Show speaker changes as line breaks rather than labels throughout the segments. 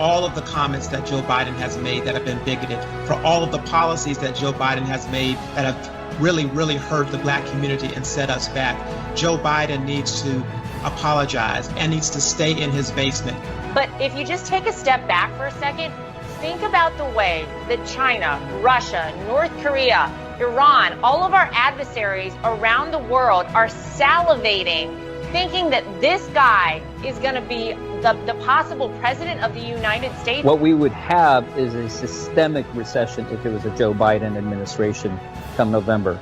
all of the comments that Joe Biden has made that have been bigoted, for all of the policies that Joe Biden has made that have really, really hurt the Black community and set us back. Joe Biden needs to apologize and needs to stay in his basement.
But if you just take a step back for a second, think about the way that China, Russia, North Korea, Iran, all of our adversaries around the world are salivating, thinking that this guy is going to be the possible president of the United States.
What we would have is a systemic recession if it was a Joe Biden administration come November,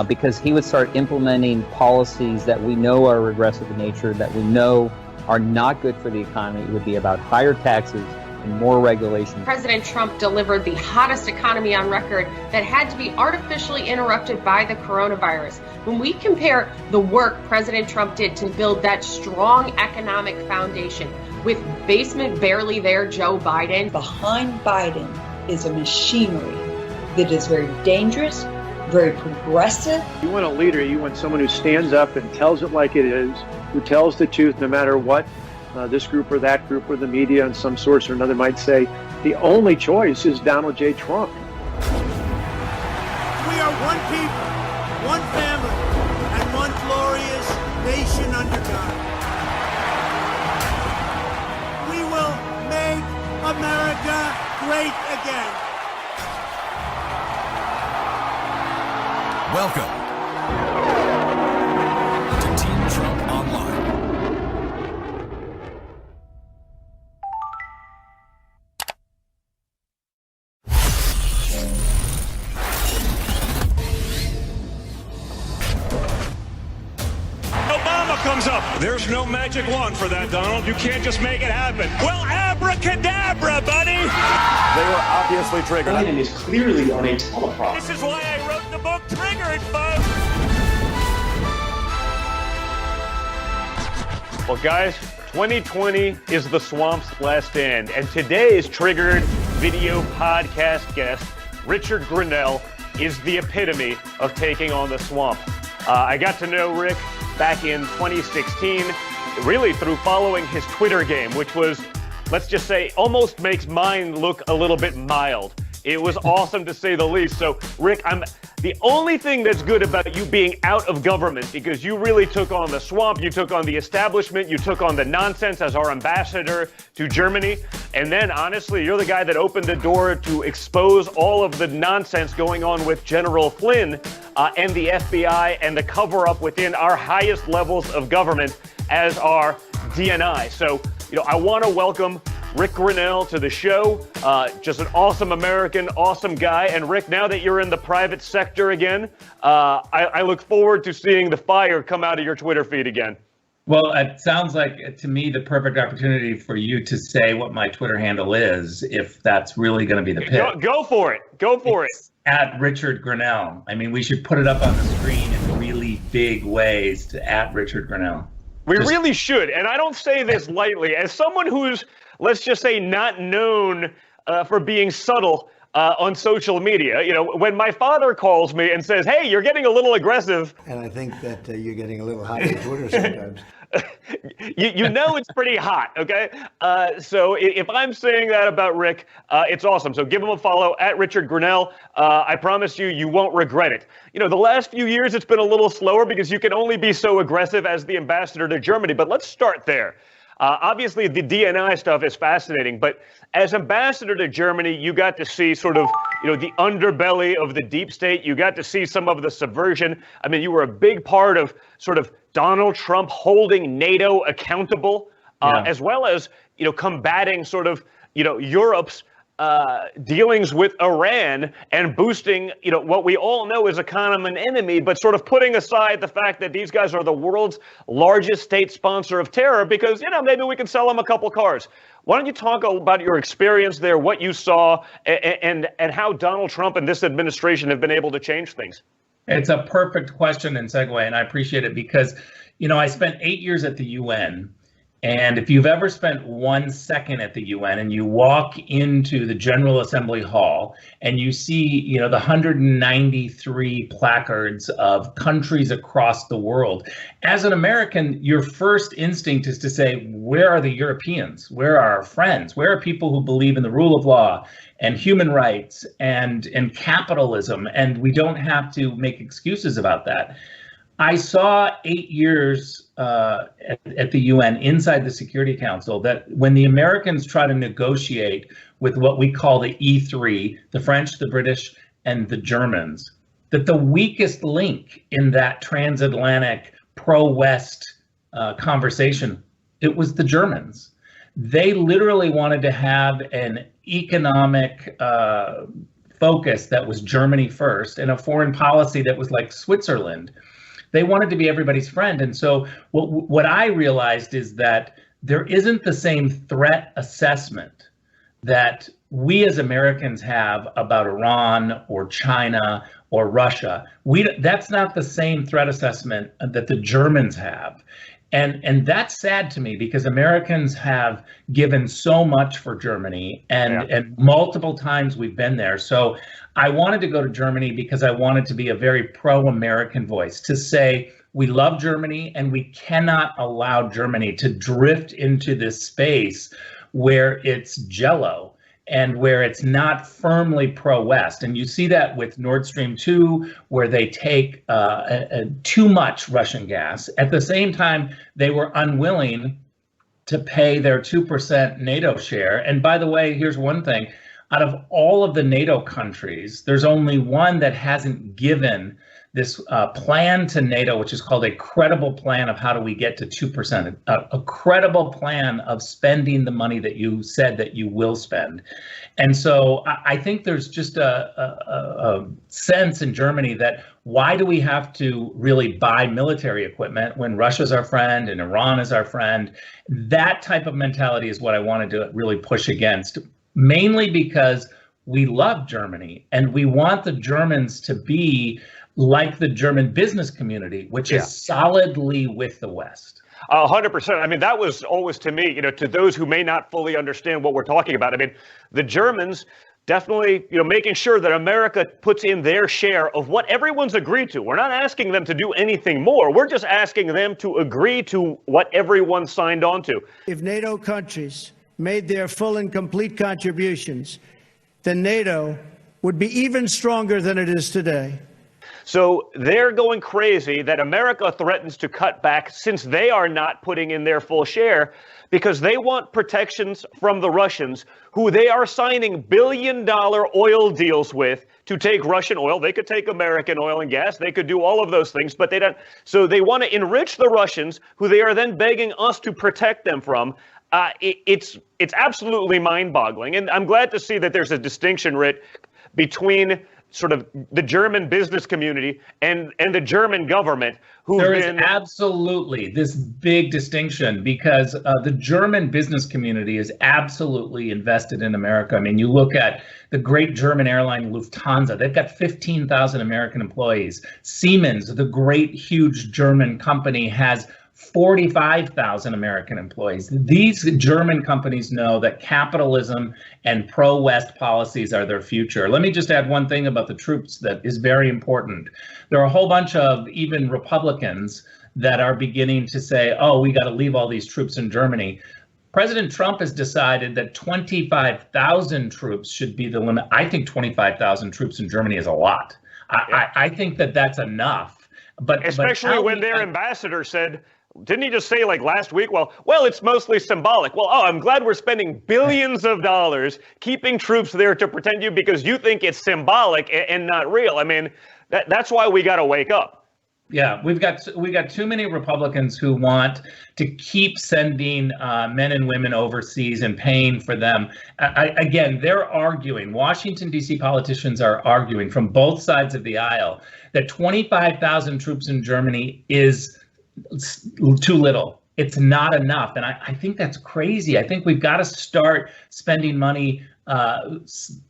because he would start implementing policies that we know are regressive in nature, that we know are not good for the economy. It would be about higher taxes and more regulation.
President Trump delivered the hottest economy on record that had to be artificially interrupted by the coronavirus. When we compare the work President Trump did to build that strong economic foundation with basement barely there Joe Biden.
Behind Biden is a machinery that is very dangerous, very progressive.
You want a leader, you want someone who stands up and tells it like it is, who tells the truth no matter what this group or that group or the media and some source or another might say. The only choice is Donald J. Trump.
We are one people, one family, and one glorious nation under God. We will make America great again.
Welcome to Team Trump Online.
Comes up. There's no magic wand for that, Donald. You can't just make it happen. Well, abracadabra, buddy!
They were obviously triggered.
Biden is clearly on a teleprompter.
This is why I wrote the book Triggered, folks! Well, guys, 2020 is the swamp's last stand, and today's Triggered video podcast guest, Richard Grenell, is the epitome of taking on the swamp. I got to know Rick back in 2016, really through following his Twitter game, which was, let's just say, almost makes mine look a little bit mild. It was awesome to say the least. So, Rick, the only thing that's good about you being out of government, because you really took on the swamp, you took on the establishment, you took on the nonsense as our ambassador to Germany, and then, honestly, you're the guy that opened the door to expose all of the nonsense going on with General Flynn and the FBI and the cover-up within our highest levels of government as our DNI. So, I want to welcome Rick Grenell to the show. Just an awesome American, awesome guy. And Rick, now that you're in the private sector again, I look forward to seeing the fire come out of your Twitter feed again.
Well, it sounds like, to me, the perfect opportunity for you to say what my Twitter handle is, if that's really going to be the pick.
Go for it. Go for it.
At Richard Grenell. I mean, we should put it up on the screen in really big ways to at Richard Grenell.
We really should. And I don't say this lightly. As someone who's, let's just say, not known for being subtle on social media. When my father calls me and says, hey, you're getting a little aggressive.
And I think that you're getting a little hot on Twitter sometimes.
you know it's pretty hot, okay? So if I'm saying that about Rick, it's awesome. So give him a follow at Richard Grenell. I promise you won't regret it. The last few years it's been a little slower because you can only be so aggressive as the ambassador to Germany. But let's start there. Obviously, the DNI stuff is fascinating, but as ambassador to Germany, you got to see sort of, the underbelly of the deep state. You got to see some of the subversion. I mean, you were a big part of sort of Donald Trump holding NATO accountable, as well as, combating sort of, Europe's dealings with Iran and boosting, what we all know is a common enemy, but sort of putting aside the fact that these guys are the world's largest state sponsor of terror because, maybe we can sell them a couple cars. Why don't you talk about your experience there, what you saw, and how Donald Trump and this administration have been able to change things?
It's a perfect question and segue, and I appreciate it because, I spent 8 years at the UN. And if you've ever spent 1 second at the UN and you walk into the General Assembly Hall and you see, the 193 placards of countries across the world, as an American, your first instinct is to say, where are the Europeans? Where are our friends? Where are people who believe in the rule of law and human rights and capitalism? And we don't have to make excuses about that. I saw 8 years at the UN inside the Security Council that when the Americans try to negotiate with what we call the E3, the French, the British, and the Germans, that the weakest link in that transatlantic pro-West conversation, it was the Germans. They literally wanted to have an economic focus that was Germany first and a foreign policy that was like Switzerland. They wanted to be everybody's friend. And so what I realized is that there isn't the same threat assessment that we as Americans have about Iran or China or Russia. That's not the same threat assessment that the Germans have. And that's sad to me because Americans have given so much for Germany and multiple times we've been there. So I wanted to go to Germany because I wanted to be a very pro-American voice to say we love Germany and we cannot allow Germany to drift into this space where it's jello and where it's not firmly pro-West. And you see that with Nord Stream 2, where they take too much Russian gas. At the same time, they were unwilling to pay their 2% NATO share. And by the way, here's one thing. Out of all of the NATO countries, there's only one that hasn't given this plan to NATO, which is called a credible plan of how do we get to 2%, a credible plan of spending the money that you said that you will spend. And so I think there's just a sense in Germany that why do we have to really buy military equipment when Russia's our friend and Iran is our friend? That type of mentality is what I wanted to really push against, mainly because we love Germany and we want the Germans to be like the German business community, which is solidly with the West.
100%. I mean, that was always to me, to those who may not fully understand what we're talking about. I mean, the Germans definitely, making sure that America puts in their share of what everyone's agreed to. We're not asking them to do anything more. We're just asking them to agree to what everyone signed on to.
If NATO countries made their full and complete contributions, then NATO would be even stronger than it is today.
So they're going crazy that America threatens to cut back since they are not putting in their full share because they want protections from the Russians, who they are signing billion-dollar oil deals with to take Russian oil. They could take American oil and gas. They could do all of those things, but they don't. So they want to enrich the Russians, who they are then begging us to protect them from. It's absolutely mind-boggling. And I'm glad to see that there's a distinction, Rit, between sort of the German business community and the German government.
There is absolutely this big distinction because the German business community is absolutely invested in America. I mean, you look at the great German airline Lufthansa, they've got 15,000 American employees. Siemens, the great, huge German company, has 45,000 American employees. These German companies know that capitalism and pro-West policies are their future. Let me just add one thing about the troops that is very important. There are a whole bunch of even Republicans that are beginning to say, oh, we got to leave all these troops in Germany. President Trump has decided that 25,000 troops should be the limit. I think 25,000 troops in Germany is a lot. I think that that's enough. But
especially when their ambassador said, didn't he just say like last week, well, it's mostly symbolic. Well, I'm glad we're spending billions of dollars keeping troops there to protect you because you think it's symbolic and not real. I mean, that's why we got to wake up.
Yeah, we got too many Republicans who want to keep sending men and women overseas and paying for them. Again, they're arguing, Washington, D.C. politicians are arguing from both sides of the aisle that 25,000 troops in Germany is too little. It's not enough. And I think that's crazy. I think we've got to start spending money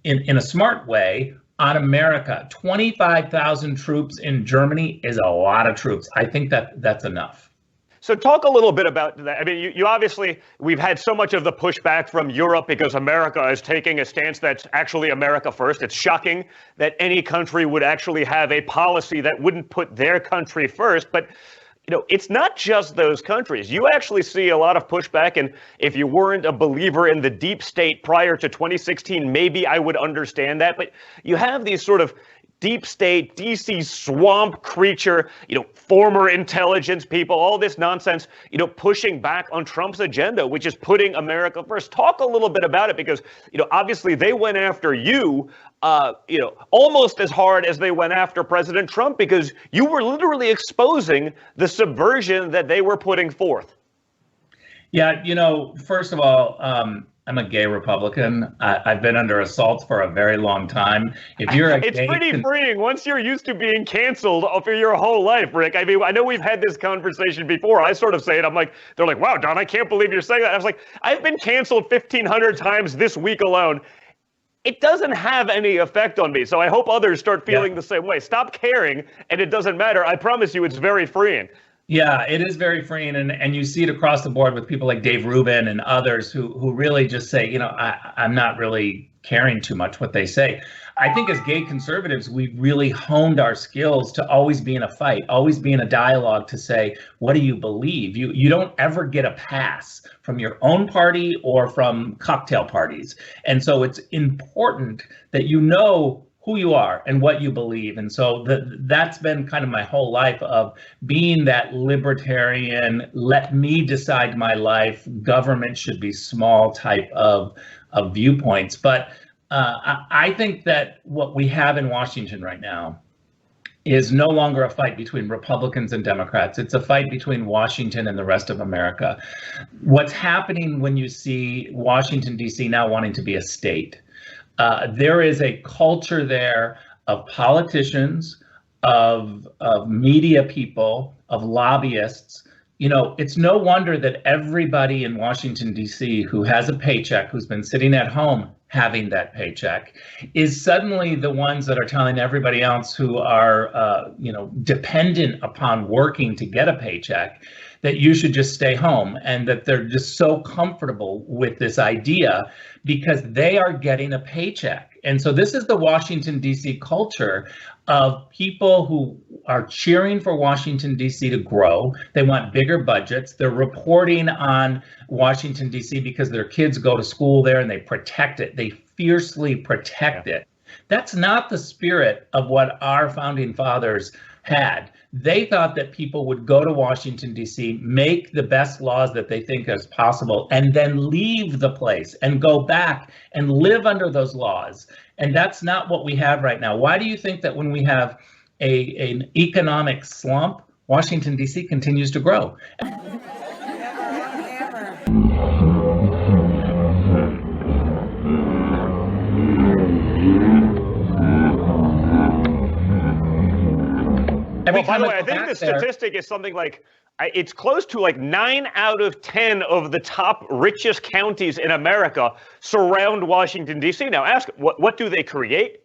in a smart way on America. 25,000 troops in Germany is a lot of troops. I think that's enough.
So talk a little bit about that. I mean, you obviously, we've had so much of the pushback from Europe because America is taking a stance that's actually America first. It's shocking that any country would actually have a policy that wouldn't put their country first. But it's not just those countries. You actually see a lot of pushback. And if you weren't a believer in the deep state prior to 2016, maybe I would understand that. But you have these sort of deep state, DC swamp creature, former intelligence people, all this nonsense, pushing back on Trump's agenda, which is putting America first. Talk a little bit about it, because, obviously they went after you, almost as hard as they went after President Trump, because you were literally exposing the subversion that they were putting forth.
Yeah, first of all, I'm a gay Republican. I've been under assault for a very long time. If you're
it's pretty freeing once you're used to being canceled for your whole life, Rick. I mean, I know we've had this conversation before. I sort of say it. I'm like, they're like, wow, Don, I can't believe you're saying that. I was like, I've been canceled 1,500 times this week alone. It doesn't have any effect on me. So I hope others start feeling the same way. Stop caring, and it doesn't matter. I promise you, it's very freeing.
Yeah, it is very freeing, and you see it across the board with people like Dave Rubin and others who really just say, I'm not really caring too much what they say. I think as gay conservatives, we've really honed our skills to always be in a fight, always be in a dialogue to say, what do you believe? You don't ever get a pass from your own party or from cocktail parties. And so it's important that you know who you are and what you believe. And so that's been kind of my whole life, of being that libertarian, let me decide my life, government should be small type of viewpoints. But I think that what we have in Washington right now is no longer a fight between Republicans and Democrats. It's a fight between Washington and the rest of America. What's happening when you see Washington, D.C. now wanting to be a state? There is a culture there of politicians, of media people, of lobbyists. It's no wonder that everybody in Washington, D.C. who has a paycheck, who's been sitting at home having that paycheck, is suddenly the ones that are telling everybody else who are, dependent upon working to get a paycheck, that you should just stay home, and that they're just so comfortable with this idea because they are getting a paycheck. And so this is the Washington, D.C. culture of people who are cheering for Washington, D.C. to grow. They want bigger budgets. They're reporting on Washington, D.C. because their kids go to school there and they protect it. They fiercely protect it. That's not the spirit of what our founding fathers had. They thought that people would go to Washington, D.C., make the best laws that they think is possible, and then leave the place and go back and live under those laws. And that's not what we have right now. Why do you think that when we have an economic slump, Washington, D.C. continues to grow?
Well, by the way, I think the statistic is something like, it's close to like 9 out of 10 of the top richest counties in America surround Washington, D.C. Now ask, what do they create?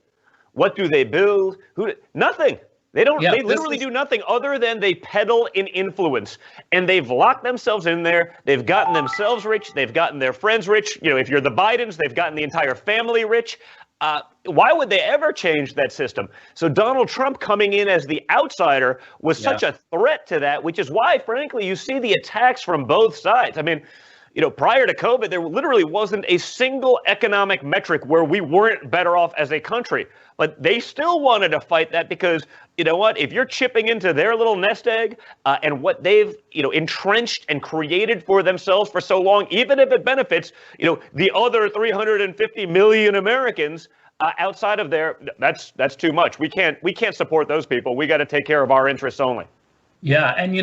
What do they build? Nothing. They don't. They literally do nothing other than they peddle in influence, and they've locked themselves in there. They've gotten themselves rich. They've gotten their friends rich. If you're the Bidens, they've gotten the entire family rich. Why would they ever change that system? So Donald Trump coming in as the outsider was such a threat to that, which is why, frankly, you see the attacks from both sides. I mean, prior to COVID, there literally wasn't a single economic metric where we weren't better off as a country. But they still wanted to fight that because, you know what, if you're chipping into their little nest egg and what they've, entrenched and created for themselves for so long, even if it benefits, the other 350 million Americans outside of there, that's too much. We can't support those people. We got to take care of our interests only.
Yeah. And,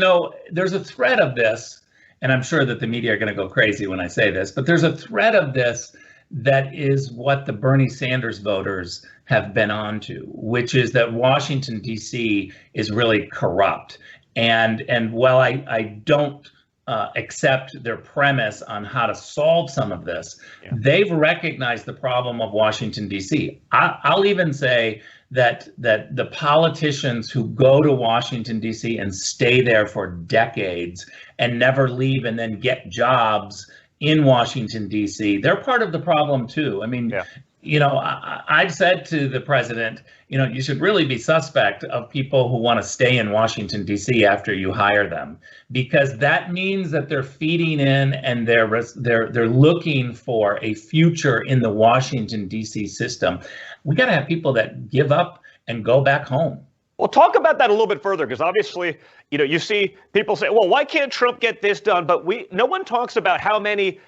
there's a thread of this, and I'm sure that the media are going to go crazy when I say this, but there's a thread of this that is what the Bernie Sanders voters have been onto, which is that Washington, D.C. is really corrupt. And while I don't accept their premise on how to solve some of this. They've recognized the problem of Washington, D.C. I'll even say that the politicians who go to Washington, D.C. and stay there for decades and never leave and then get jobs in Washington, D.C., they're part of the problem too. I mean, I've said to the president, you should really be suspect of people who want to stay in Washington, D.C. after you hire them, because that means that they're feeding in and they're looking for a future in the Washington, D.C. system. We got to have people that give up and go back home.
Well, talk about that a little bit further, because obviously, you see people say, well, why can't Trump get this done? But no one talks about how many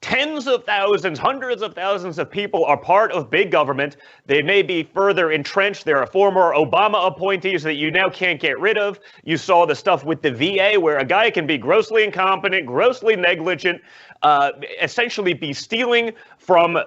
tens of thousands, hundreds of thousands of people are part of big government. They may be further entrenched. There are former Obama appointees that you now can't get rid of. You saw the stuff with the VA where a guy can be grossly incompetent, grossly negligent, essentially be stealing from,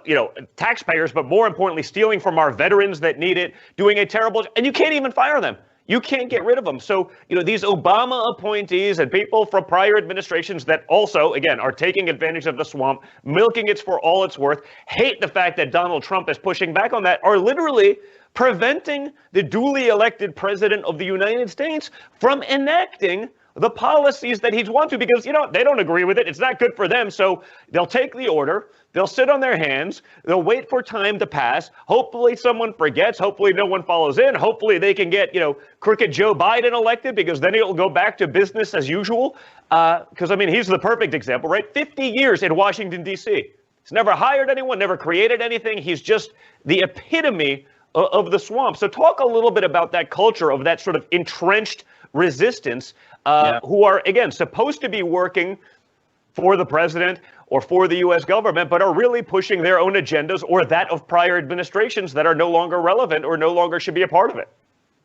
taxpayers, but more importantly, stealing from our veterans that need it, doing a terrible, and you can't even fire them. You can't get rid of them. So, these Obama appointees and people from prior administrations that also, again, are taking advantage of the swamp, milking it for all it's worth, hate the fact that Donald Trump is pushing back on that, are literally preventing the duly elected president of the United States from enacting the policies that he's wanted to, because, they don't agree with it. It's not good for them. So they'll take the order. They'll sit on their hands. They'll wait for time to pass. Hopefully someone forgets. Hopefully no one follows in. Hopefully they can get, crooked Joe Biden elected, because then it'll go back to business as usual. Because, he's the perfect example, right? 50 years in Washington, D.C. He's never hired anyone, never created anything. He's just the epitome of the swamp. So talk a little bit about that culture of that sort of entrenched resistance, who are, again, supposed to be working for the president or for the U.S. government, but are really pushing their own agendas or that of prior administrations that are no longer relevant or no longer should be a part of it.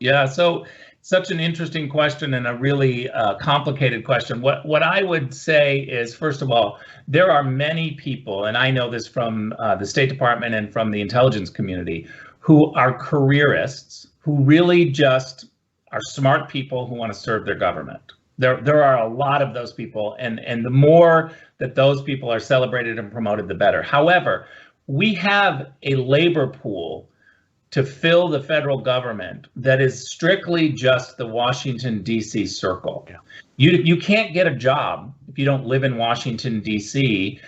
Yeah, so such an interesting question and a really complicated question. What I would say is, first of all, there are many people, and I know this from the State Department and from the intelligence community, who are careerists, who really just are smart people who want to serve their government. There are a lot of those people, and the more that those people are celebrated and promoted, the better. However, we have a labor pool to fill the federal government that is strictly just the Washington, D.C. circle. Yeah. You can't get a job if you don't live in Washington, D.C.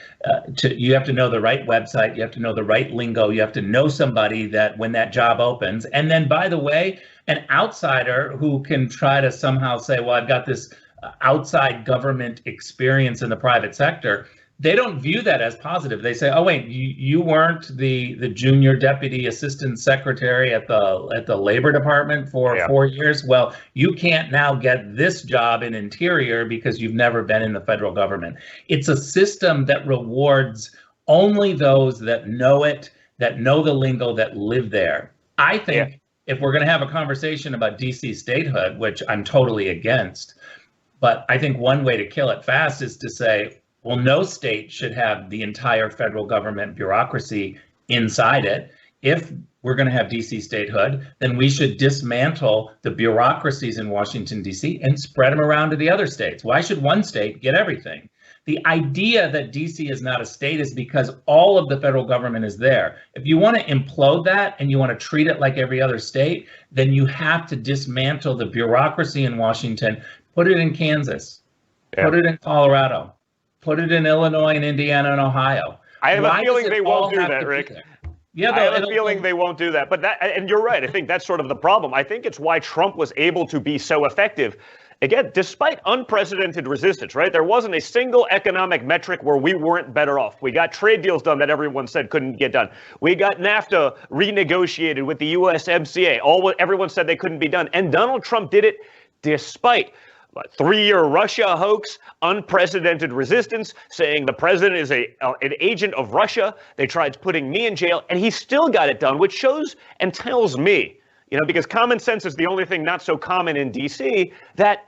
You have to know the right website, you have to know the right lingo, you have to know somebody that when that job opens. And then, by the way, an outsider who can try to somehow say, well, I've got this outside government experience in the private sector, they don't view that as positive. They say, oh, wait, you weren't the junior deputy assistant secretary at the Labor Department for 4 years? Well, you can't now get this job in Interior because you've never been in the federal government. It's a system that rewards only those that know it, that know the lingo, that live there. I think if we're going to have a conversation about DC statehood, which I'm totally against, but I think one way to kill it fast is to say, well, no state should have the entire federal government bureaucracy inside it. If we're going to have DC statehood, then we should dismantle the bureaucracies in Washington, D.C. and spread them around to the other states. Why should one state get everything? The idea that DC is not a state is because all of the federal government is there. If you want to implode that and you want to treat it like every other state, then you have to dismantle the bureaucracy in Washington, put it in Kansas, put it in Colorado, put it in Illinois and Indiana and Ohio.
I have a feeling they won't do that, Rick.
Yeah,
I have a feeling they won't do that. But and you're right. I think that's sort of the problem. I think it's why Trump was able to be so effective. Again, despite unprecedented resistance, right? There wasn't a single economic metric where we weren't better off. We got trade deals done that everyone said couldn't get done. We got NAFTA renegotiated with the USMCA. Everyone said they couldn't be done. And Donald Trump did it despite a 3-year Russia hoax, unprecedented resistance, saying the president is an agent of Russia. They tried putting me in jail, and he still got it done, which shows and tells me, because common sense is the only thing not so common in D.C., that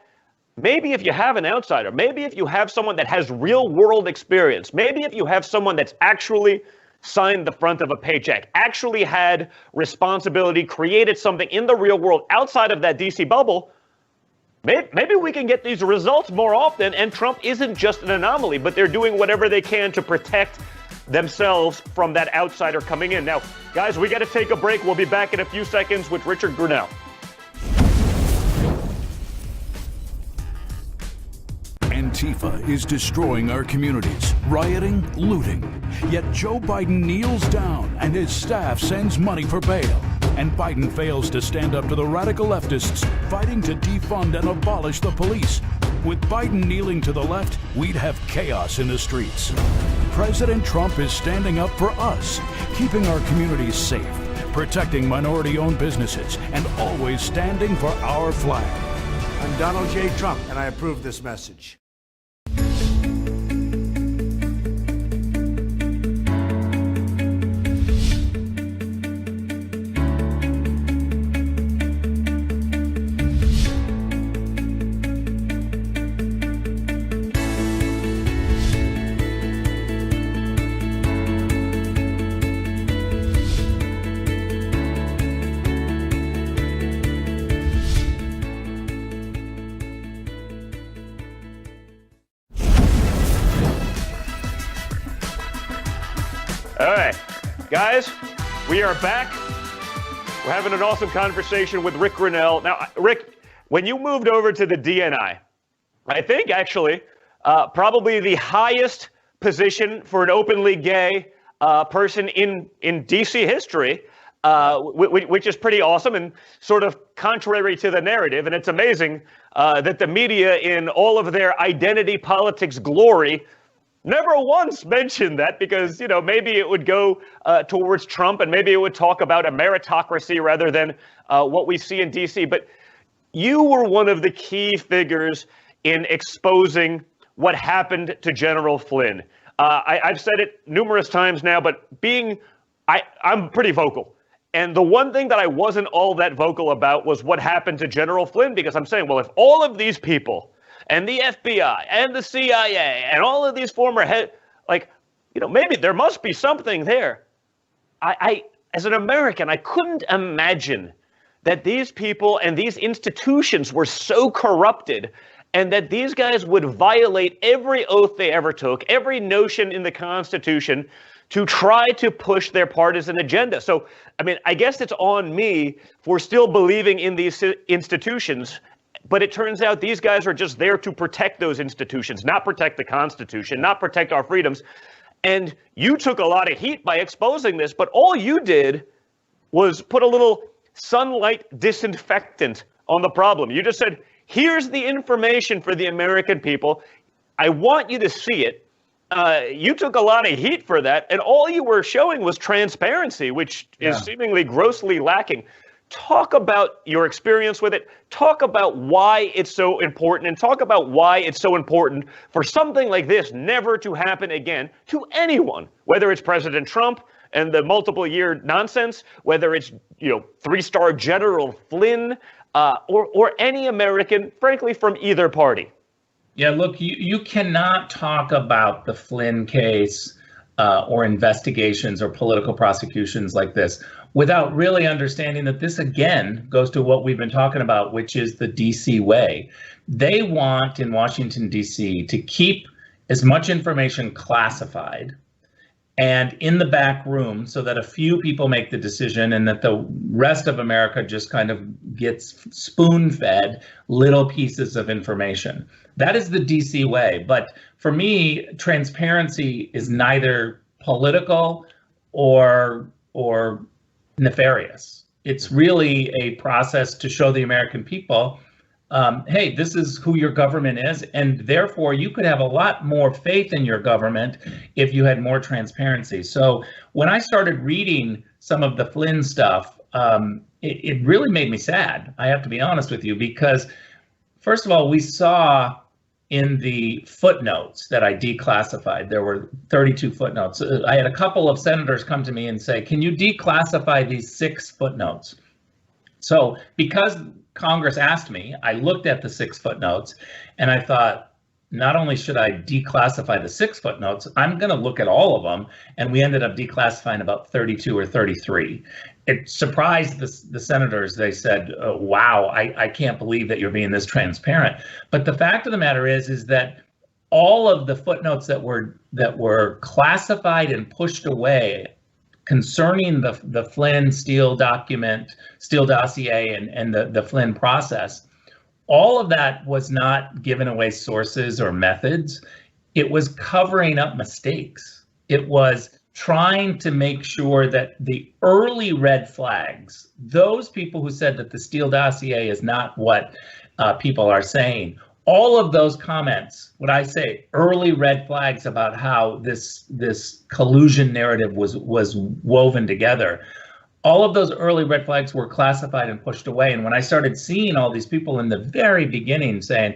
maybe if you have an outsider, maybe if you have someone that has real world experience, maybe if you have someone that's actually signed the front of a paycheck, actually had responsibility, created something in the real world outside of that D.C. bubble, maybe we can get these results more often, and Trump isn't just an anomaly, but they're doing whatever they can to protect themselves from that outsider coming in. Now, guys, we got to take a break. We'll be back in a few seconds with Richard Grenell.
Antifa is destroying our communities, rioting, looting. Yet Joe Biden kneels down and his staff sends money for bail. And Biden fails to stand up to the radical leftists fighting to defund and abolish the police. With Biden kneeling to the left, we'd have chaos in the streets. President Trump is standing up for us, keeping our communities safe, protecting minority-owned businesses, and always standing for our flag.
I'm Donald J. Trump, and I approve this message.
All right, guys, we are back. We're having an awesome conversation with Rick Grenell. Now, Rick, when you moved over to the DNI, I think actually probably the highest position for an openly gay person in DC history, which is pretty awesome and sort of contrary to the narrative. And it's amazing that the media, in all of their identity politics glory, never once mentioned that, because, you know, maybe it would go towards Trump and maybe it would talk about a meritocracy rather than what we see in DC. But you were one of the key figures in exposing what happened to General Flynn. I've said it numerous times now, but I'm pretty vocal. And the one thing that I wasn't all that vocal about was what happened to General Flynn, because I'm saying, well, if all of these people and the FBI and the CIA and all of these former maybe there must be something there. I, as an American, I couldn't imagine that these people and these institutions were so corrupted, and that these guys would violate every oath they ever took, every notion in the Constitution, to try to push their partisan agenda. So, I mean, I guess it's on me for still believing in these institutions. But it turns out these guys are just there to protect those institutions, not protect the Constitution, not protect our freedoms. And you took a lot of heat by exposing this, but all you did was put a little sunlight disinfectant on the problem. You just said, here's the information for the American people. I want you to see it. You took a lot of heat for that, and all you were showing was transparency, which is seemingly grossly lacking. Talk about your experience with it. Talk about why it's so important, and talk about why it's so important for something like this never to happen again to anyone, whether it's President Trump and the multiple-year nonsense, whether it's, three-star General Flynn, or any American, frankly, from either party.
Yeah, look, you cannot talk about the Flynn case or investigations or political prosecutions like this without really understanding that this, again, goes to what we've been talking about, which is the DC way. They want, in Washington, DC, to keep as much information classified and in the back room so that a few people make the decision and that the rest of America just kind of gets spoon-fed little pieces of information. That is the DC way. But for me, transparency is neither political or nefarious. It's really a process to show the American people, hey, this is who your government is, and therefore you could have a lot more faith in your government if you had more transparency. So when I started reading some of the Flynn stuff, it really made me sad, I have to be honest with you, because first of all, we saw in the footnotes that I declassified, there were 32 footnotes. I had a couple of senators come to me and say, can you declassify these 6 footnotes? So because Congress asked me, I looked at the 6 footnotes and I thought, not only should I declassify the 6 footnotes, I'm going to look at all of them. And we ended up declassifying about 32 or 33. It surprised the senators. They said, wow, I can't believe that you're being this transparent. But the fact of the matter is that all of the footnotes that were classified and pushed away concerning the Flynn Steele dossier and the Flynn process, all of that was not giving away sources or methods. It was covering up mistakes. It was trying to make sure that the early red flags, those people who said that the Steele dossier is not what people are saying, all of those comments, what I say, early red flags about how this collusion narrative was woven together, all of those early red flags were classified and pushed away. And when I started seeing all these people in the very beginning saying,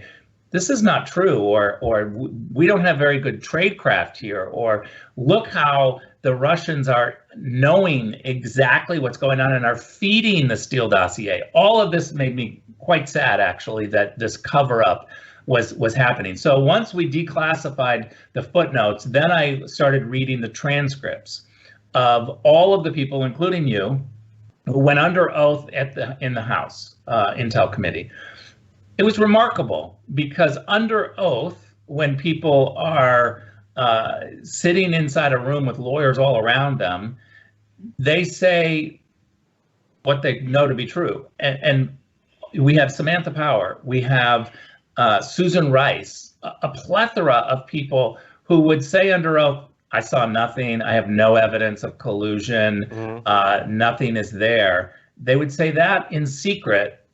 this is not true, or we don't have very good tradecraft here, or look how the Russians are knowing exactly what's going on and are feeding the Steele dossier. All of this made me quite sad, actually, that this cover-up was happening. So once we declassified the footnotes, then I started reading the transcripts of all of the people, including you, who went under oath in the House Intel Committee. It was remarkable because under oath, when people are sitting inside a room with lawyers all around them, they say what they know to be true. And we have Samantha Power, we have Susan Rice, a plethora of people who would say under oath, I saw nothing, I have no evidence of collusion, nothing is there. They would say that in secret,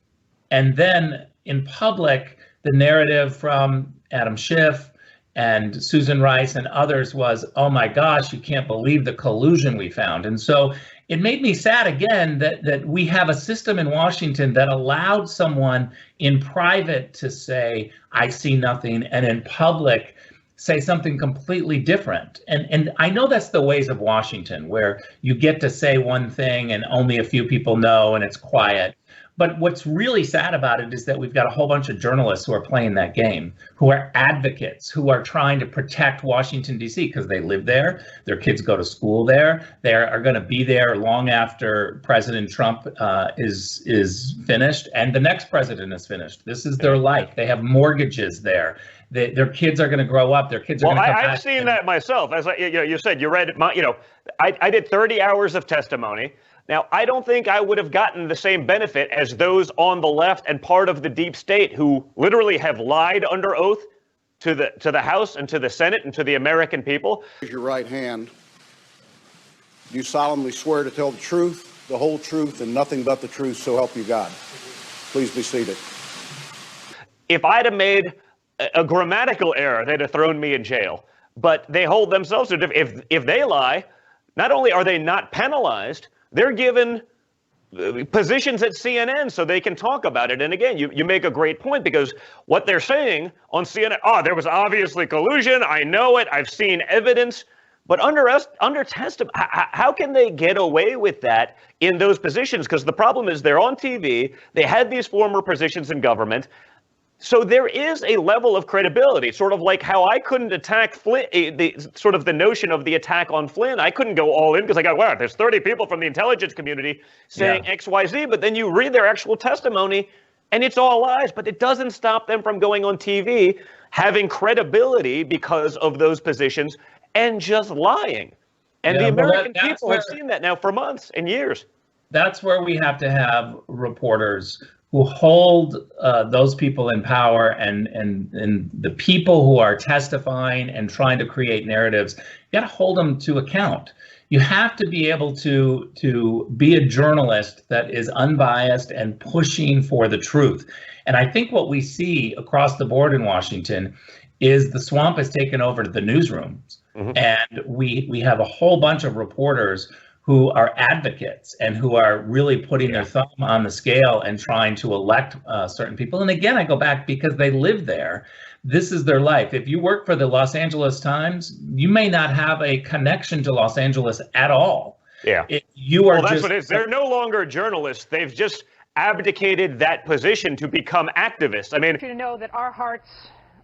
and then in public, the narrative from Adam Schiff and Susan Rice and others was, oh my gosh, you can't believe the collusion we found. And so it made me sad again that we have a system in Washington that allowed someone in private to say, I see nothing, and in public say something completely different. And I know that's the ways of Washington, where you get to say one thing and only a few people know and it's quiet. But what's really sad about it is that we've got a whole bunch of journalists who are playing that game, who are advocates, who are trying to protect Washington, D.C., because they live there, their kids go to school there, they are going to be there long after President Trump is finished and the next president is finished. This is their life. They have mortgages there. Their kids are going to grow up. Their kids are going to come back.
I've seen that myself. As you said, you read my, I did 30 hours of testimony. Now, I don't think I would have gotten the same benefit as those on the left and part of the deep state who literally have lied under oath to the House and to the Senate and to the American people.
Raise your right hand. Do you solemnly swear to tell the truth, the whole truth, and nothing but the truth, so help you God? Please be seated.
If I'd have made a grammatical error, they'd have thrown me in jail. But they hold themselves to, if they lie, not only are they not penalized, they're given positions at CNN so they can talk about it. And again, you make a great point, because what they're saying on CNN, there was obviously collusion. I know it. I've seen evidence. But under testimony, how can they get away with that in those positions? Because the problem is they're on TV. They had these former positions in government. So there is a level of credibility, sort of like how I couldn't attack Flynn, the notion of the attack on Flynn. I couldn't go all in because I got, wow, there's 30 people from the intelligence community saying X, Y, Z, but then you read their actual testimony and it's all lies, but it doesn't stop them from going on TV, having credibility because of those positions and just lying. And the American people have seen that now for months and years.
That's where we have to have reporters who hold those people in power and the people who are testifying and trying to create narratives. You got to hold them to account. You have to be able to be a journalist that is unbiased and pushing for the truth. And I think what we see across the board in Washington is the swamp has taken over the newsrooms. Mm-hmm. And we have a whole bunch of reporters who are advocates and who are really putting their thumb on the scale and trying to elect certain people. And again, I go back because they live there. This is their life. If you work for the Los Angeles Times, you may not have a connection to Los Angeles at all.
Yeah. That's what it is. They're no longer journalists. They've just abdicated that position to become activists. I mean,
you to know that our hearts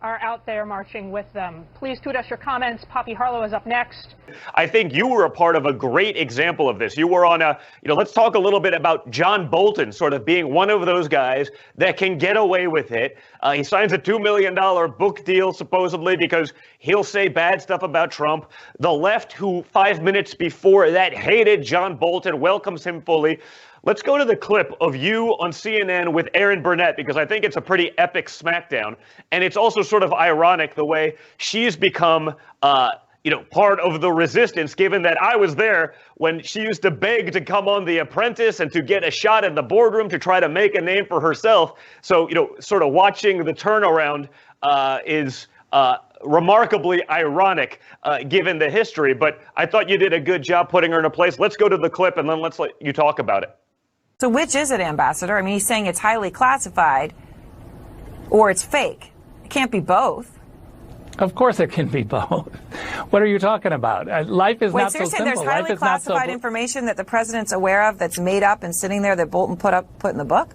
are out there marching with them. Please tweet us your comments. Poppy Harlow is up next.
I think you were a part of a great example of this. You were on let's talk a little bit about John Bolton sort of being one of those guys that can get away with it. He signs a $2 million book deal, supposedly, because he'll say bad stuff about Trump. The left, who 5 minutes before that hated John Bolton, welcomes him fully. Let's go to the clip of you on CNN with Erin Burnett, because I think it's a pretty epic smackdown. And it's also sort of ironic the way she's become, part of the resistance, given that I was there when she used to beg to come on The Apprentice and to get a shot in the boardroom to try to make a name for herself. So, sort of watching the turnaround is remarkably ironic given the history. But I thought you did a good job putting her in a place. Let's go to the clip and then let's let you talk about it.
So which is it, Ambassador? I mean, he's saying it's highly classified or it's fake. It can't be both.
Of course it can be both. What are you talking about? Life is not so simple.
Wait, so you're saying there's highly classified information that the president's aware of that's made up and sitting there that Bolton put in the book?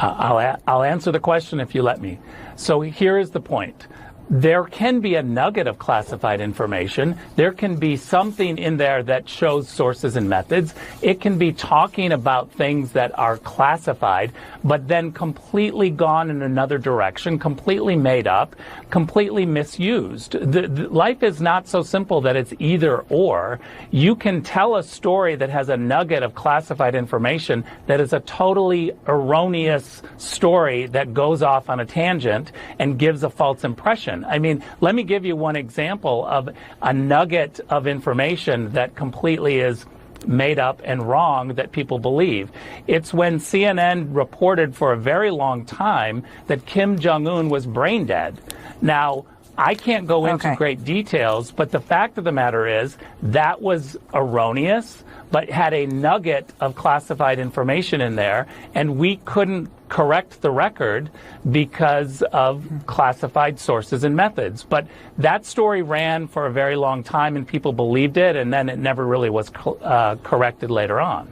I'll answer the question if you let me. So here is the point. There can be a nugget of classified information. There can be something in there that shows sources and methods. It can be talking about things that are classified, but then completely gone in another direction, completely made up, completely misused. Life is not so simple that it's either or. You can tell a story that has a nugget of classified information that is a totally erroneous story that goes off on a tangent and gives a false impression. I mean, let me give you one example of a nugget of information that completely is made up and wrong that people believe. It's when CNN reported for a very long time that Kim Jong-un was brain dead. Now, I can't go into great details, but the fact of the matter is that was erroneous, but had a nugget of classified information in there, and we couldn't correct the record because of classified sources and methods. But that story ran for a very long time, and people believed it, and then it never really was corrected later on.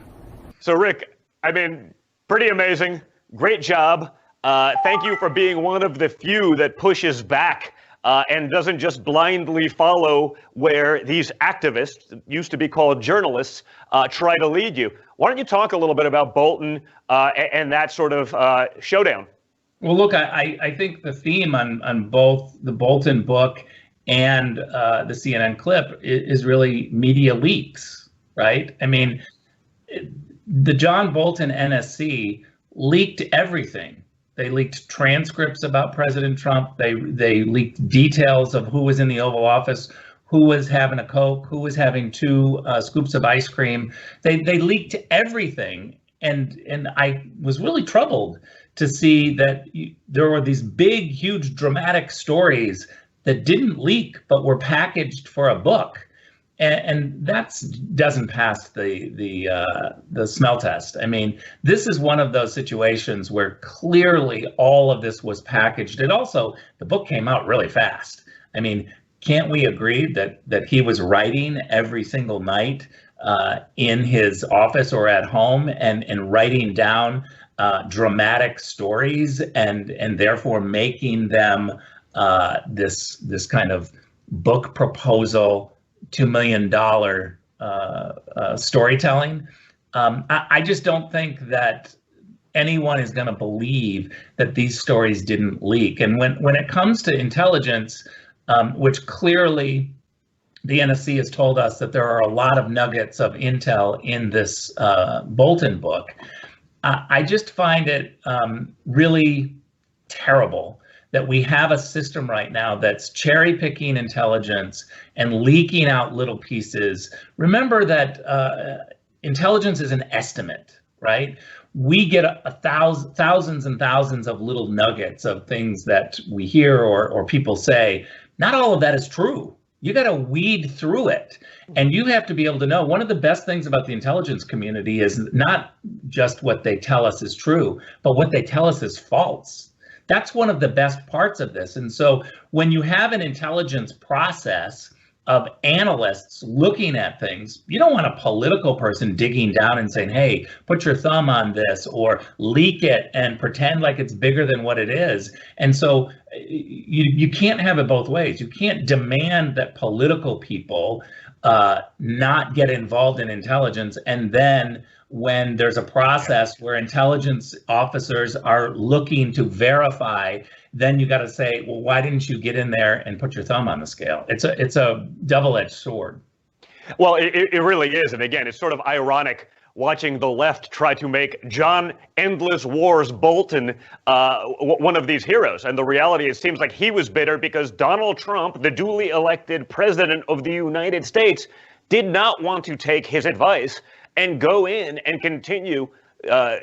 So, Rick, I mean, pretty amazing. Great job. Thank you for being one of the few that pushes back and doesn't just blindly follow where these activists, used to be called journalists, try to lead you. Why don't you talk a little bit about Bolton and that sort of showdown?
Well, look, I think the theme on both the Bolton book and the CNN clip is really media leaks, right? I mean, the John Bolton NSC leaked everything. They leaked transcripts about President Trump. They leaked details of who was in the Oval Office, who was having a Coke, who was having 2 scoops of ice cream. They leaked everything. And I was really troubled to see that there were these big, huge, dramatic stories that didn't leak, but were packaged for a book. And that doesn't pass the smell test. I mean, this is one of those situations where clearly all of this was packaged. And also, the book came out really fast. I mean, can't we agree that he was writing every single night in his office or at home and writing down dramatic stories and therefore making them this kind of book proposal, $2 million storytelling. I just don't think that anyone is going to believe that these stories didn't leak. And when it comes to intelligence, which clearly the NSC has told us that there are a lot of nuggets of intel in this Bolton book, I just find it really terrible that we have a system right now that's cherry picking intelligence and leaking out little pieces. Remember that intelligence is an estimate, right? We get thousands and thousands of little nuggets of things that we hear or people say. Not all of that is true. You got to weed through it. And you have to be able to know, one of the best things about the intelligence community is not just what they tell us is true, but what they tell us is false. That's one of the best parts of this. And so when you have an intelligence process of analysts looking at things. You don't want a political person digging down and saying, hey, put your thumb on this, or leak it and pretend like it's bigger than what it is. And so you can't have it both ways. You can't demand that political people not get involved in intelligence, and then when there's a process where intelligence officers are looking to verify, then you got to say, well, why didn't you get in there and put your thumb on the scale? It's a double-edged sword.
Well, it really is. And again, it's sort of ironic watching the left try to make John Endless Wars Bolton one of these heroes. And the reality, it seems like he was bitter because Donald Trump, the duly elected president of the United States, did not want to take his advice and go in and continue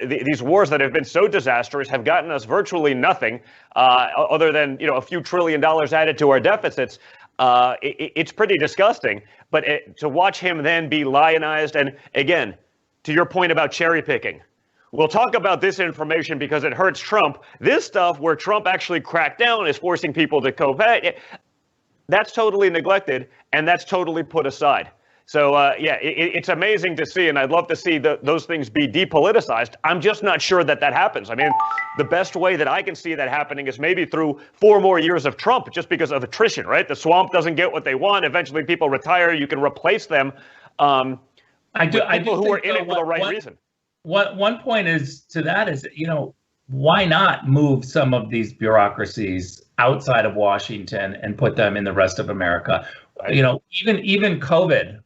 these wars that have been so disastrous, have gotten us virtually nothing other than a few $1 trillion added to our deficits. It's pretty disgusting. But to watch him then be lionized, and again, to your point about cherry picking, we'll talk about this information because it hurts Trump. This stuff where Trump actually cracked down is forcing people to cooperate. That's totally neglected, and that's totally put aside. So, it's amazing to see, and I'd love to see those things be depoliticized. I'm just not sure that happens. I mean, the best way that I can see that happening is maybe through 4 more years of Trump, just because of attrition, right? The swamp doesn't get what they want. Eventually people retire. You can replace them. People who are in it for the right reason.
One point is why not move some of these bureaucracies outside of Washington and put them in the rest of America? Even COVID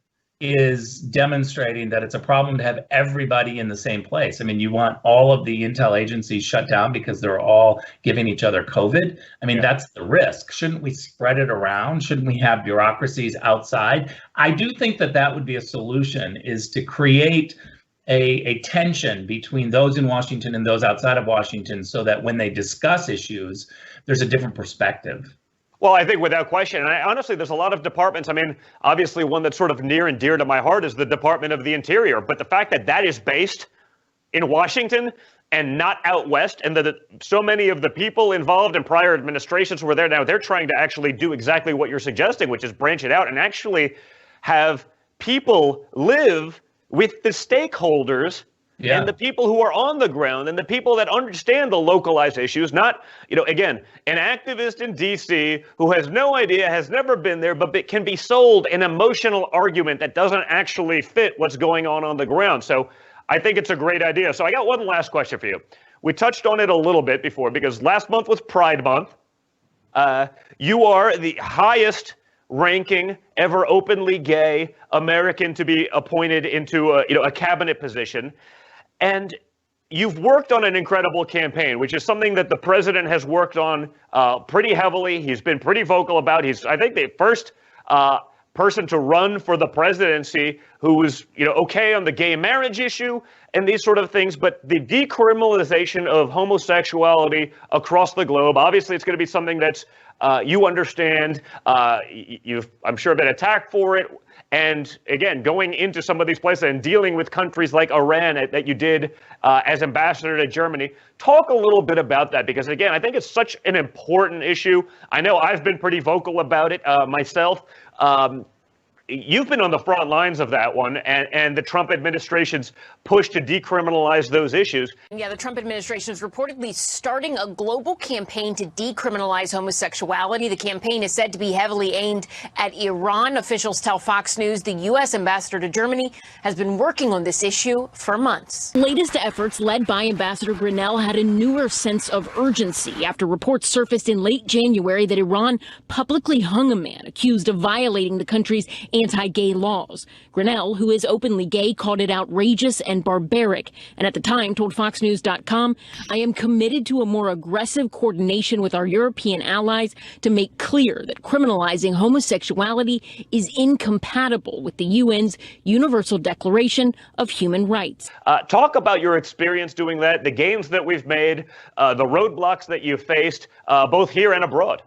is demonstrating that it's a problem to have everybody in the same place. I mean, you want all of the intel agencies shut down because they're all giving each other COVID. I mean, that's the risk. Shouldn't we spread it around? Shouldn't we have bureaucracies outside? I do think that would be a solution, is to create a tension between those in Washington and those outside of Washington, so that when they discuss issues, there's a different perspective.
Well, I think without question, and honestly, there's a lot of departments. I mean, obviously one that's sort of near and dear to my heart is the Department of the Interior. But the fact that is based in Washington and not out west, and that so many of the people involved in prior administrations were there now, they're trying to actually do exactly what you're suggesting, which is branch it out and actually have people live with the stakeholders and the people who are on the ground and the people that understand the localized issues, not, again, an activist in D.C. who has no idea, has never been there, but can be sold an emotional argument that doesn't actually fit what's going on the ground. So I think it's a great idea. So I got one last question for you. We touched on it a little bit before because last month was Pride Month. You are the highest ranking ever openly gay American to be appointed into a cabinet position. And you've worked on an incredible campaign, which is something that the president has worked on pretty heavily. He's been pretty vocal about. He's, I think, the first person to run for the presidency who was, okay on the gay marriage issue and these sort of things. But the decriminalization of homosexuality across the globe, obviously, it's going to be something that's you understand. You've, I'm sure, been attacked for it. And again, going into some of these places and dealing with countries like Iran that you did as ambassador to Germany, talk a little bit about that, because again, I think it's such an important issue. I know I've been pretty vocal about it myself. You've been on the front lines of that one, and the Trump administration's push to decriminalize those issues.
Yeah, the Trump administration is reportedly starting a global campaign to decriminalize homosexuality. The campaign is said to be heavily aimed at Iran. Officials tell Fox News the U.S. ambassador to Germany has been working on this issue for months.
Latest efforts led by Ambassador Grenell had a newer sense of urgency after reports surfaced in late January that Iran publicly hung a man accused of violating the country's anti-gay laws. Grenell, who is openly gay, called it outrageous and barbaric, and at the time told FoxNews.com, "I am committed to a more aggressive coordination with our European allies to make clear that criminalizing homosexuality is incompatible with the UN's Universal Declaration of Human Rights."
Talk about your experience doing that, the gains that we've made, the roadblocks that you've faced, both here and abroad.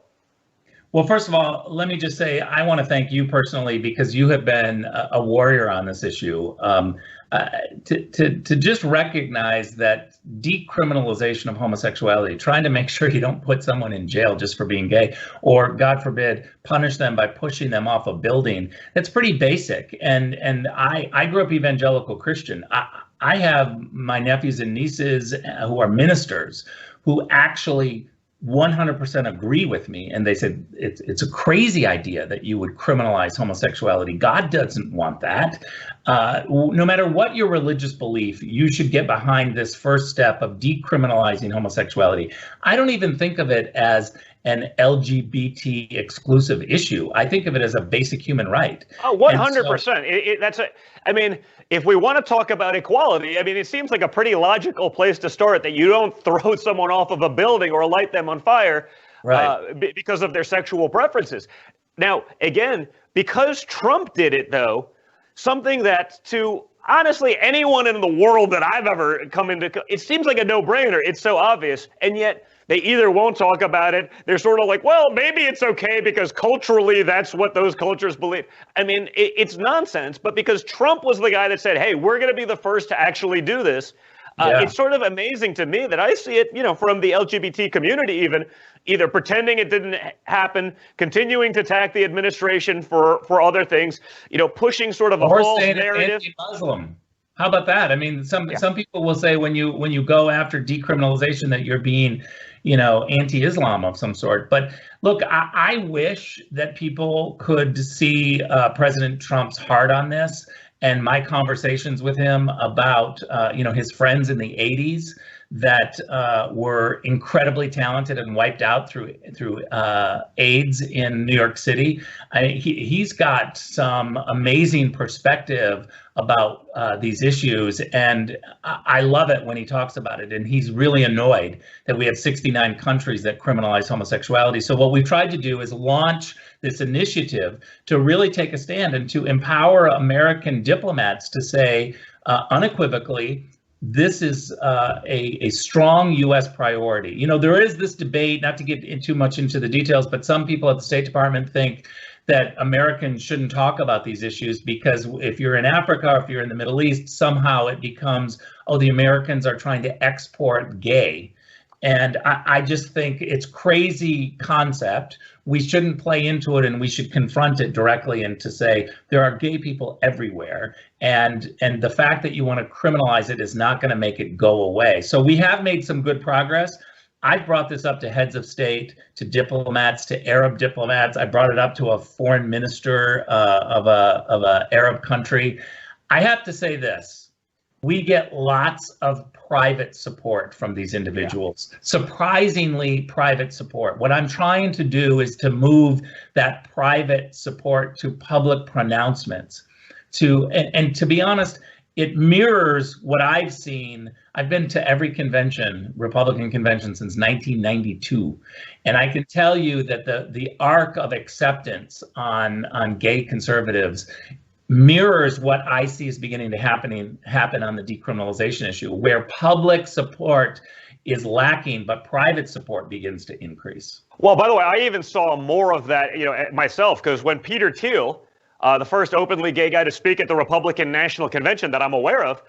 Well, first of all, let me just say I want to thank you personally because you have been a warrior on this issue. To just recognize that decriminalization of homosexuality, trying to make sure you don't put someone in jail just for being gay, or God forbid, punish them by pushing them off a building, that's pretty basic. And I grew up evangelical Christian. I have my nephews and nieces who are ministers who actually 100% agree with me, and they said it's a crazy idea that you would criminalize homosexuality. God doesn't want that. No matter what your religious belief, you should get behind this first step of decriminalizing homosexuality. I don't even think of it as an LGBT exclusive issue. I think of it as a basic human right.
Oh, 100%. I mean, if we want to talk about equality, I mean, it seems like a pretty logical place to start, that you don't throw someone off of a building or light them on fire because of their sexual preferences. Now, again, because Trump did it, though, something that to honestly anyone in the world that I've ever come into, it seems like a no-brainer. It's so obvious. And yet they either won't talk about it. They're sort of like, well, maybe it's okay because culturally that's what those cultures believe. I mean, it's nonsense. But because Trump was the guy that said, hey, we're going to be the first to actually do this. It's sort of amazing to me that I see it, from the LGBT community even, either pretending it didn't happen, continuing to attack the administration for other things, pushing sort of a false narrative.
Anti-Muslim. How about that? I mean, some people will say when you go after decriminalization that you're being, anti-Islam of some sort. But look, I wish that people could see President Trump's heart on this. And my conversations with him about, his friends in the 80s that were incredibly talented and wiped out through AIDS in New York City. He's got some amazing perspective about these issues, and I love it when he talks about it. And he's really annoyed that we have 69 countries that criminalize homosexuality. So what we've tried to do is launch this initiative to really take a stand and to empower American diplomats to say unequivocally, this is a strong U.S. priority. There is this debate, not to get too much into the details, but some people at the State Department think that Americans shouldn't talk about these issues because if you're in Africa or if you're in the Middle East, somehow it becomes, oh, the Americans are trying to export gay. And I just think it's crazy concept. We shouldn't play into it, and we should confront it directly and to say there are gay people everywhere. And the fact that you want to criminalize it is not going to make it go away. So we have made some good progress. I brought this up to heads of state, to diplomats, to Arab diplomats. I brought it up to a foreign minister of a Arab country. I have to say this. We get lots of private support from these individuals, surprisingly private support. What I'm trying to do is to move that private support to public pronouncements. And to be honest, it mirrors what I've seen. I've been to every convention, Republican convention, since 1992. And I can tell you that the arc of acceptance on gay conservatives mirrors what I see is beginning to happen on the decriminalization issue, where public support is lacking, but private support begins to increase.
Well, by the way, I even saw more of that, myself, because when Peter Thiel, the first openly gay guy to speak at the Republican National Convention that I'm aware of,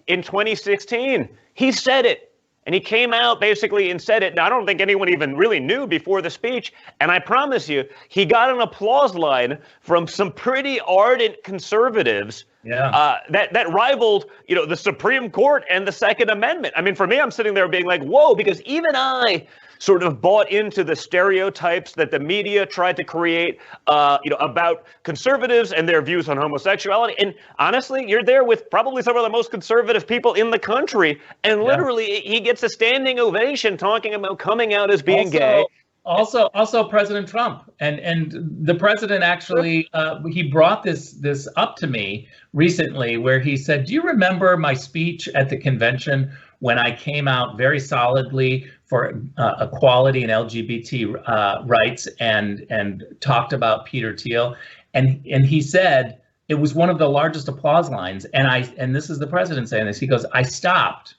in 2016, he said it. And he came out basically and said it. Now, I don't think anyone even really knew before the speech. And I promise you, he got an applause line from some pretty ardent conservatives that rivaled, the Supreme Court and the Second Amendment. I mean, for me, I'm sitting there being like, whoa, because even I sort of bought into the stereotypes that the media tried to create, about conservatives and their views on homosexuality. And honestly, you're there with probably some of the most conservative people in the country. And literally, he gets a standing ovation talking about coming out as being gay.
Also President Trump. And the president actually, he brought this up to me recently where he said, do you remember my speech at the convention when I came out very solidly for equality and LGBT rights and talked about Peter Thiel? And he said it was one of the largest applause lines. And this is the president saying this. He goes, I stopped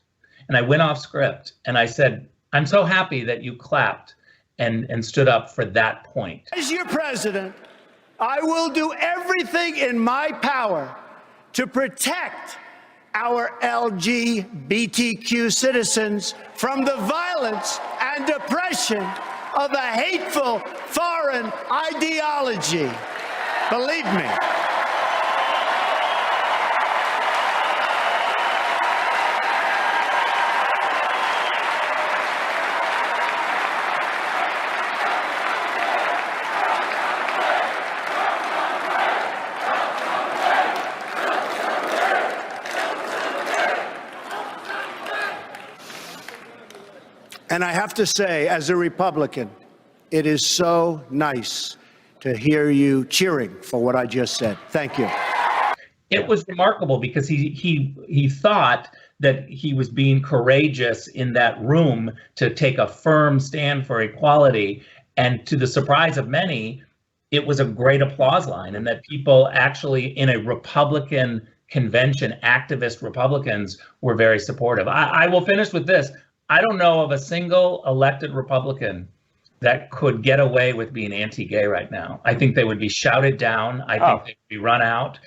and I went off script and I said, I'm so happy that you clapped. and stood up for that point.
As your president, I will do everything in my power to protect our LGBTQ citizens from the violence and oppression of a hateful foreign ideology. Believe me. And I have to say, as a Republican, it is so nice to hear you cheering for what I just said. Thank you.
It was remarkable because he thought that he was being courageous in that room to take a firm stand for equality. And to the surprise of many, it was a great applause line, and that people actually in a Republican convention, activist Republicans, were very supportive. I will finish with this. I don't know of a single elected Republican that could get away with being anti-gay right now. I think they would be shouted down. I think they would be run out.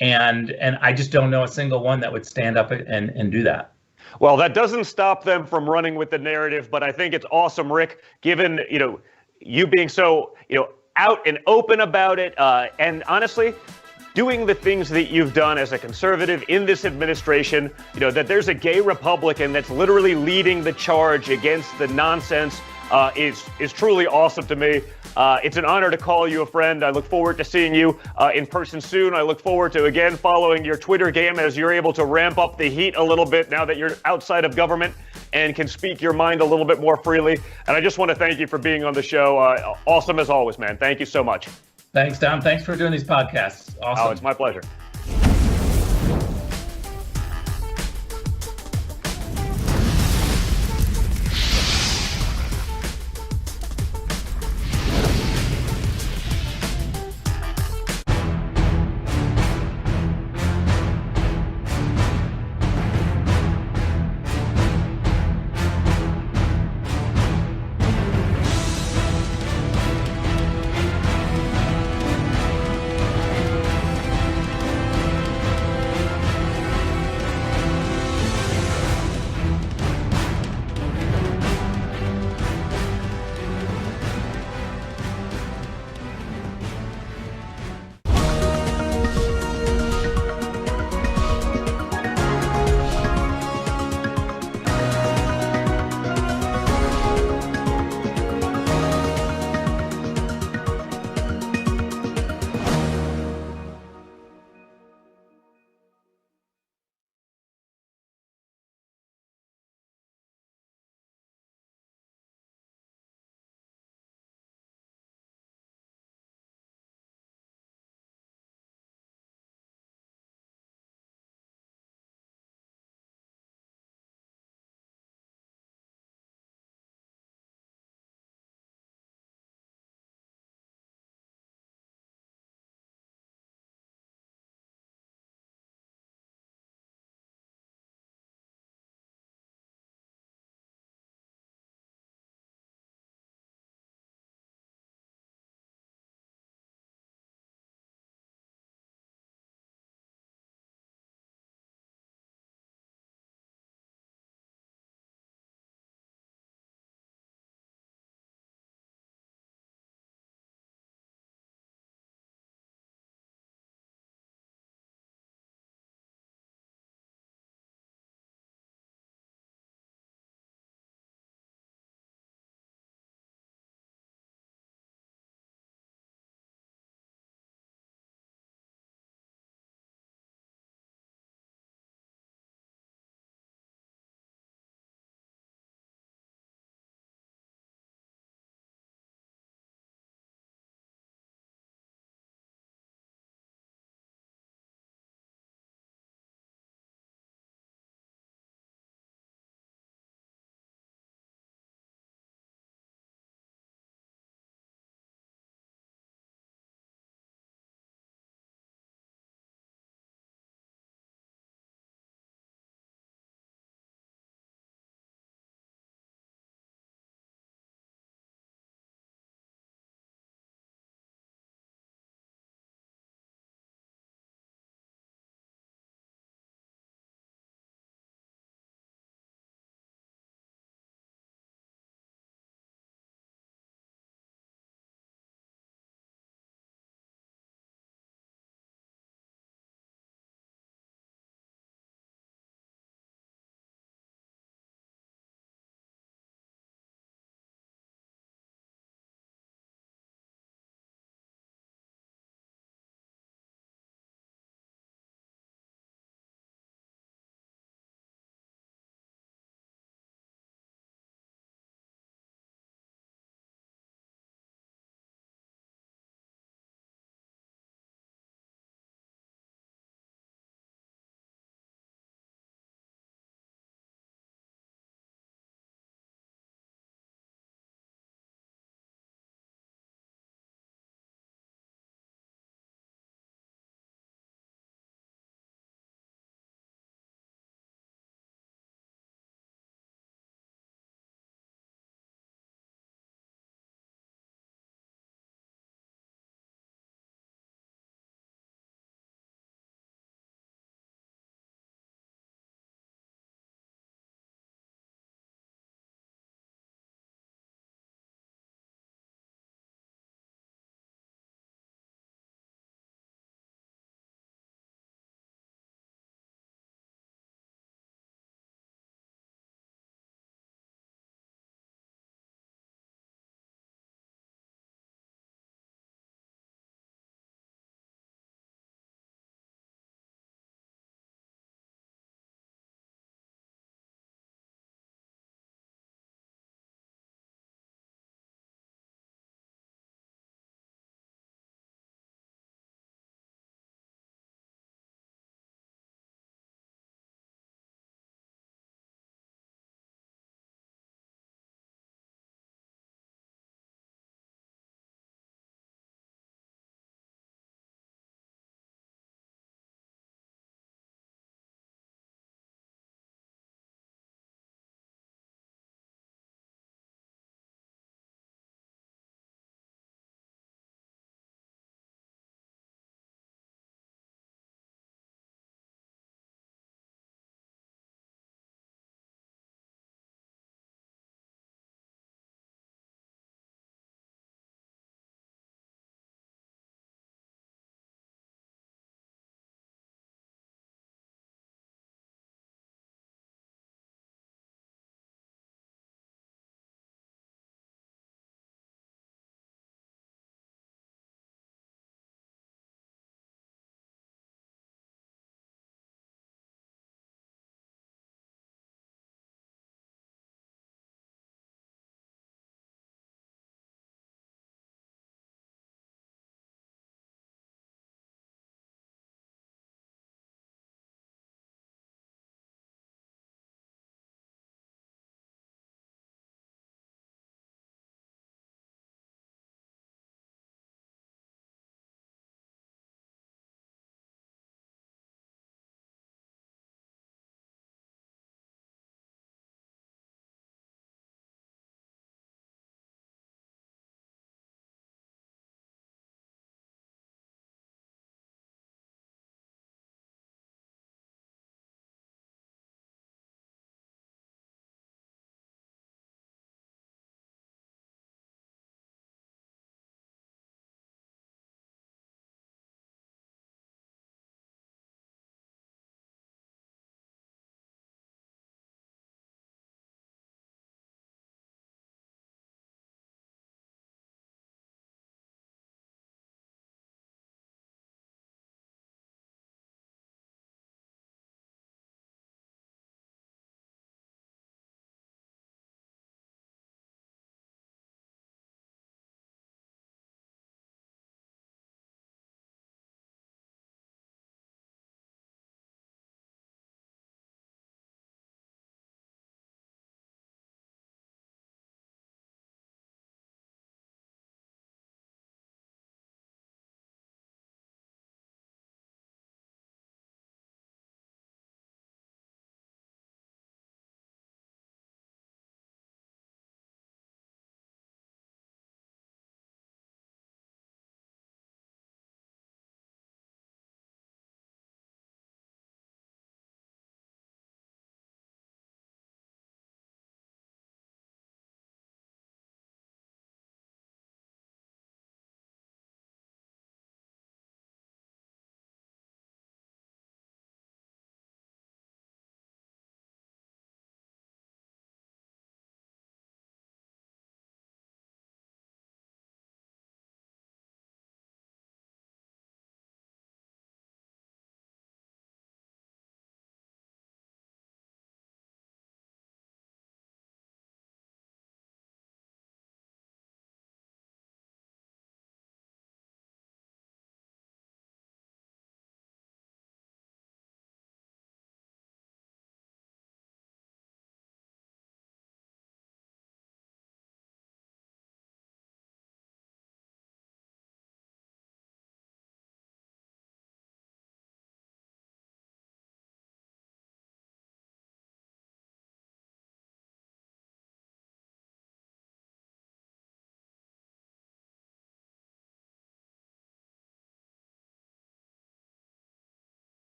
And I just don't know a single one that would stand up and do that.
Well, that doesn't stop them from running with the narrative, but I think it's awesome, Rick, given, you being so, out and open about it. And honestly, doing the things that you've done as a conservative in this administration, that there's a gay Republican that's literally leading the charge against the nonsense is truly awesome to me. It's an honor to call you a friend. I look forward to seeing you in person soon. I look forward to, again, following your Twitter game as you're able to ramp up the heat a little bit now that you're outside of government and can speak your mind a little bit more freely. And I just want to thank you for being on the show. Awesome as always, man. Thank you so much.
Thanks, Dom. Thanks for doing these podcasts. Awesome.
Oh, it's my pleasure.